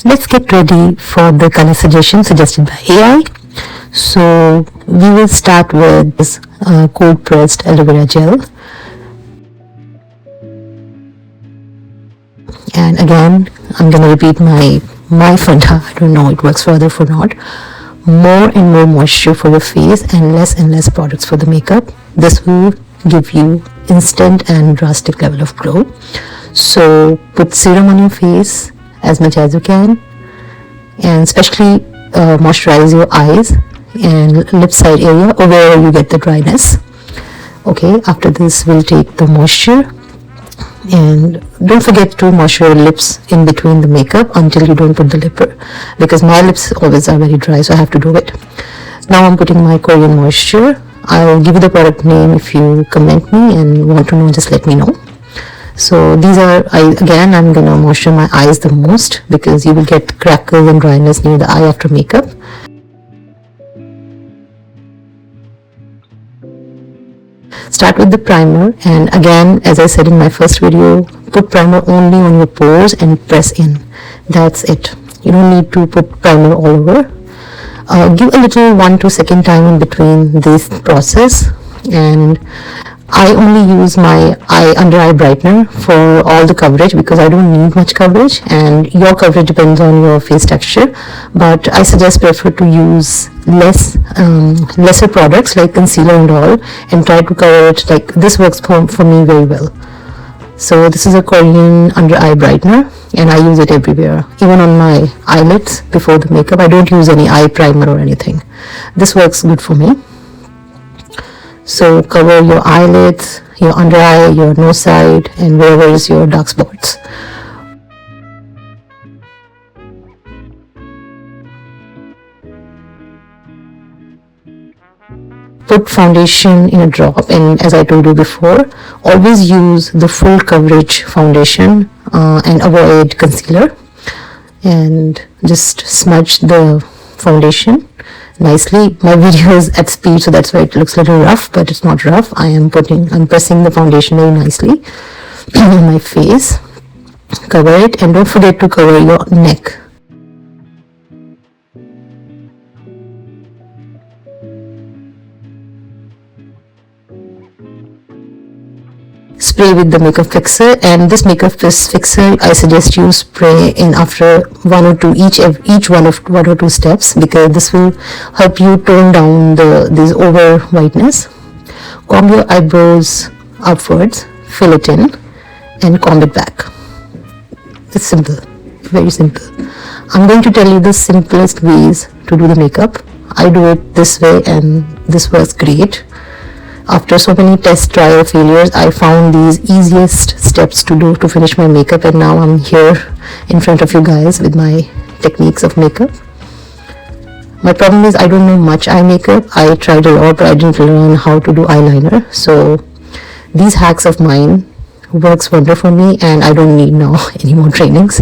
Let's get ready for the color suggestion suggested by AI. So we will start with this cold pressed aloe vera gel. And again, I'm going to repeat my funda. I don't know it works for other for not. More and more moisture for your face and less products for the makeup. This will give you instant and drastic level of glow. So put serum on your face as much as you can, and especially moisturize your eyes and lip side area or wherever you get the dryness. Okay, after this we'll take the moisture, and don't forget to moisturize your lips in between the makeup until you don't put the lipper, because my lips always are very dry, so I have to do it. Now I'm putting my Korean moisture. I'll give you the product name. If you comment me and want to know, just let me know. So these are, I'm gonna moisturize my eyes the most, because you will get crackles and dryness near the eye after makeup. Start with the primer, and again, as I said in my first video, put primer only on your pores and press in. That's it. You don't need to put primer all over. Give a little 1 to 2 second time in between this process, and I only use my under eye brightener for all the coverage, because I don't need much coverage, and your coverage depends on your face texture. But I prefer to use lesser products like concealer and all, and try to cover it. Like this works for me very well. So this is a Korean under eye brightener, and I use it everywhere, even on my eyelids before the makeup. I don't use any eye primer or anything. This works good for me. So cover your eyelids, your under eye, your nose side, and wherever is your dark spots. Put foundation in a drop, and as I told you before, always use the full coverage foundation and avoid concealer, and just smudge the foundation nicely. My video is at speed, so that's why it looks a little rough, but it's not rough. I'm pressing the foundation very nicely on my face. Cover it, and don't forget to cover your neck. Spray with the makeup fixer, and this makeup fixer I suggest you spray in after one or two steps, because this will help you tone down this over whiteness. Comb your eyebrows upwards, fill it in, and comb it back. It's simple, very simple. I'm going to tell you the simplest ways to do the makeup. I do it this way, and this works great. After so many test trial failures, I found these easiest steps to do to finish my makeup, and now I'm here in front of you guys with my techniques of makeup. My problem is I don't know much eye makeup. I tried a lot, but I didn't learn how to do eyeliner. So these hacks of mine works wonder for me, and I don't need now any more trainings.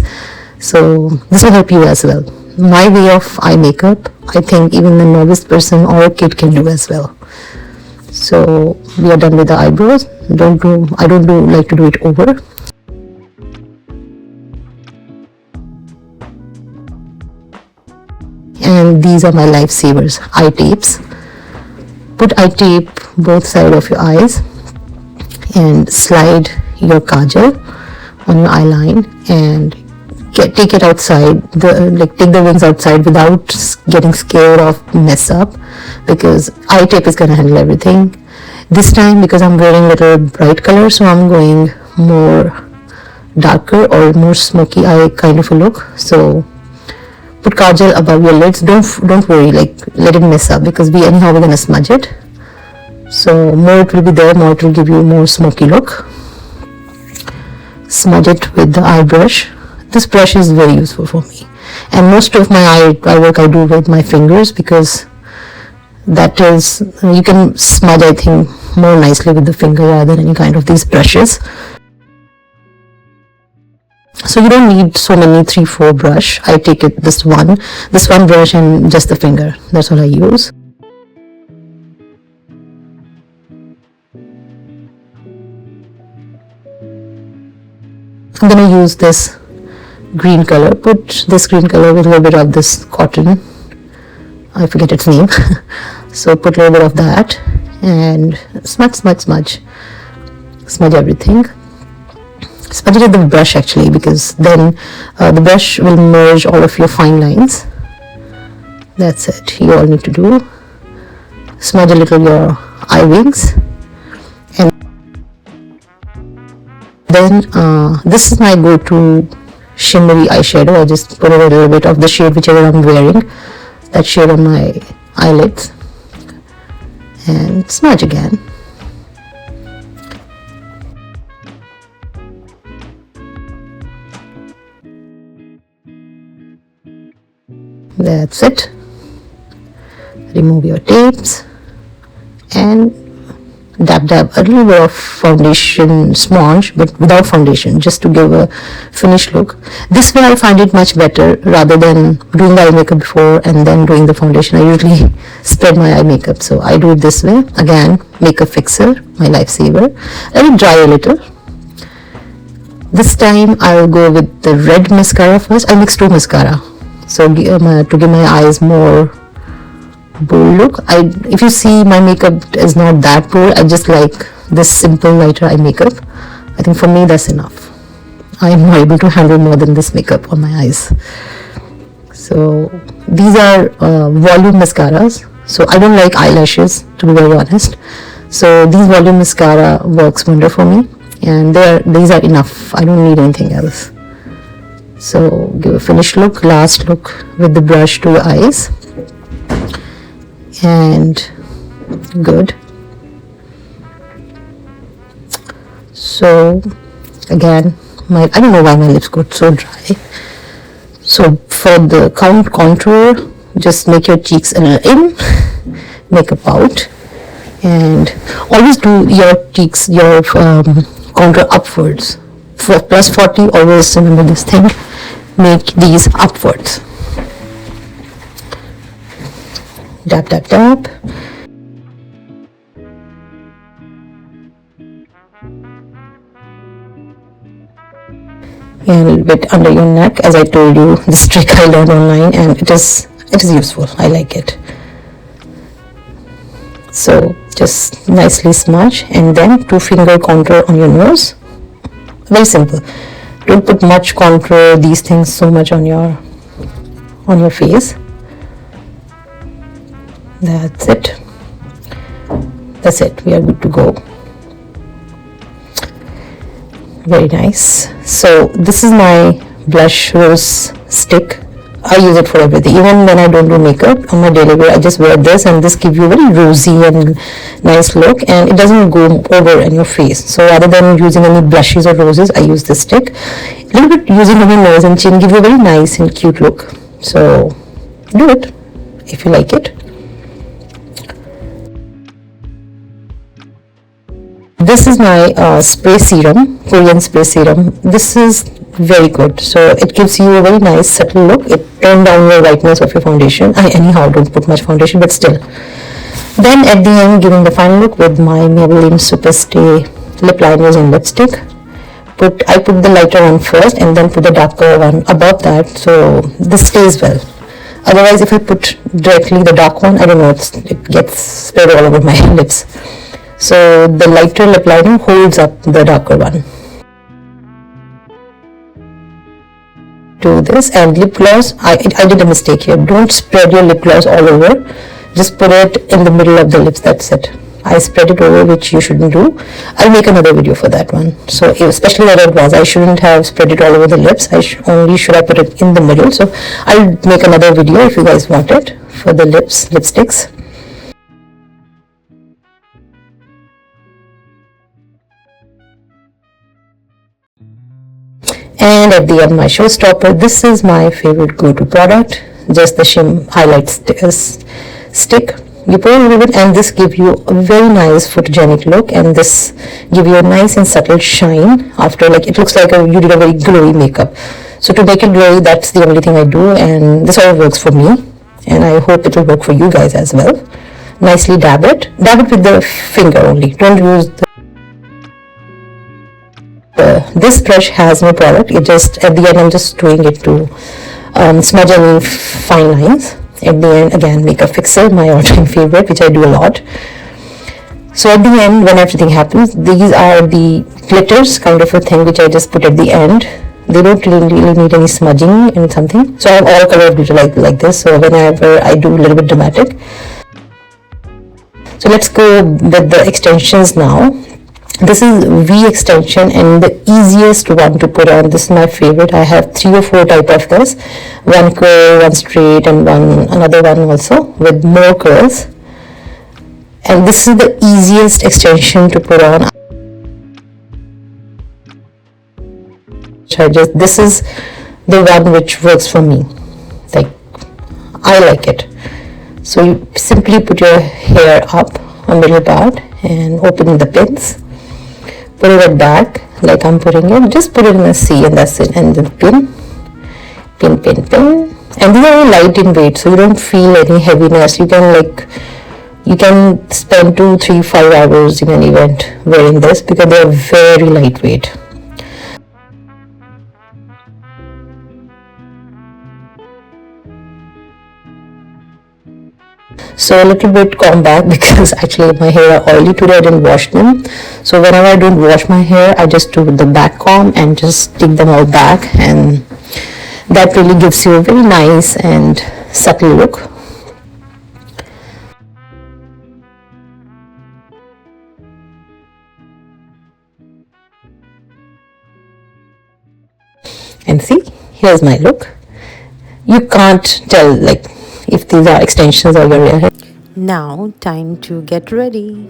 So this will help you as well. My way of eye makeup, I think even the novice person or a kid can do as well. So we are done with the eyebrows. I don't like to do it over. And these are my lifesavers, eye tapes. Put eye tape both sides of your eyes, and slide your kajal on your eye line, and take it outside, take the wings outside without getting scared of mess up, because eye tape is going to handle everything. This time, because I'm wearing little bright color, so I'm going more darker or more smoky eye kind of a look. So put kajal above your lids. Don't worry, let it mess up, because we're going to smudge it. So more it will be there, more it will give you more smoky look. Smudge it with the eye brush. This brush is very useful for me, and most of my eye work I do with my fingers, because that is, you can smudge, I think, more nicely with the finger rather than any kind of these brushes. So you don't need so many 3-4 brush. I take it this one brush and just the finger. That's all I use. I'm gonna use this green color. Put this green color with a little bit of this cotton, I forget its name. So put a little bit of that and smudge everything. Smudge it with the brush actually, because then the brush will merge all of your fine lines. That's it, you all need to do. Smudge a little your eye wings. And then this is my go-to shimmery eyeshadow. I just put a little bit of the shade whichever I'm wearing, that shade on my eyelids, and smudge again. That's it. Remove your tapes and dab a little bit of foundation sponge, but without foundation, just to give a finished look. This way I find it much better rather than doing the eye makeup before and then doing the foundation. I usually spread my eye makeup, so I do it this way. Again, makeup fixer, my lifesaver. Let it dry a little. This time I will go with the red mascara first. I mix 2 mascara, so to give my eyes more bold look. If you see, my makeup is not that bold. I just like this simple lighter eye makeup. I think for me that's enough. I am not able to handle more than this makeup on my eyes. So these are volume mascaras. So I don't like eyelashes, to be very honest. So these volume mascara works wonder for me, and these are enough. I don't need anything else. So give a finished look, last look with the brush to your eyes. And good. So again, I don't know why my lips got so dry. So for the contour, just make your cheeks in, make a pout, and always do your cheeks, your contour upwards. For plus 40, always remember this thing, make these upwards. Dab. And a little bit under your neck, as I told you, this trick I learned online, and it is useful. I like it. So just nicely smudge, and then 2-finger contour on your nose. Very simple. Don't put much contour, these things so much on your face. That's it. We are good to go. Very nice. So this is my blush rose stick. I use it for everything. Even when I don't do makeup on my daily wear, I just wear this, and this gives you a very rosy and nice look, and it doesn't go over in your face. So rather than using any blushes or roses, I use this stick. A little bit using on your nose and chin give you a very nice and cute look. So do it if you like it. This is my spray serum, Korean spray serum. This is very good. So it gives you a very nice subtle look. It turns down your whiteness of your foundation. I anyhow don't put much foundation, but still. Then at the end, giving the final look with my Maybelline Super Stay lip liners and lipstick. I put the lighter one first and then put the darker one above that, so this stays well. Otherwise, if I put directly the dark one, I don't know, it gets spread all over my lips. So the lighter lip liner holds up the darker one. Do this. And lip gloss, I did a mistake here. Don't spread your lip gloss all over. Just put it in the middle of the lips. That's it. I spread it over, which you shouldn't do. I'll make another video for that one. So especially the red ones, I shouldn't have spread it all over the lips. Only should I put it in the middle. So I'll make another video if you guys want it for the lipsticks. And at the end, my showstopper. This is my favorite go-to product. Just the shim highlight stick. You put a little bit, and this gives you a very nice photogenic look, and this give you a nice and subtle shine after, like, it looks like you did a very glowy makeup. So to make it glowy, that's the only thing I do, and this all works for me, and I hope it will work for you guys as well. Nicely dab it with the finger only. Don't use the this brush has no product. It just, at the end, I'm just doing it to smudge any fine lines. At the end, again, makeup fixer, my all-time favorite, which I do a lot. So at the end, when everything happens, these are the glitters kind of a thing which I just put at the end. They don't really need any smudging and something. So I have all color glitter like this. So whenever I do a little bit dramatic. So let's go with the extensions now. This is V extension and the easiest one to put on. This is my favorite. I have 3 or 4 type of this. One curl, one straight, and another one also with more curls. And this is the easiest extension to put on. This is the one which works for me. Like, I like it. So you simply put your hair up a little part and open the pins. Put it back like I'm putting it. Just put it in a C and that's it. And then pin. And these are light in weight, so you don't feel any heaviness. You can spend 2, 3, 5 hours in an event wearing this because they are very lightweight. So a little bit compact because actually my hair are oily today. I didn't wash them. So whenever I don't wash my hair, I just do the back comb and just take them all back, and that really gives you a very nice and subtle look. And see, here's my look. You can't tell like if these are extensions or your hair. Now, time to get ready.